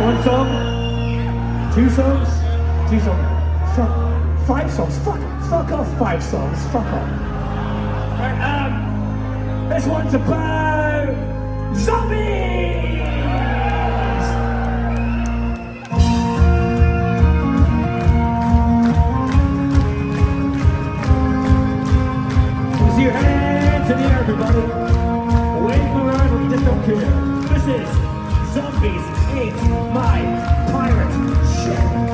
One song? Two songs? Two songs. Five songs? Fuck off 5 songs. Fuck off. Right, this one's about zombies! Raise your hands in the air, everybody. Wave them around, we just don't care. This is Zombies Ate My Pirate Ship.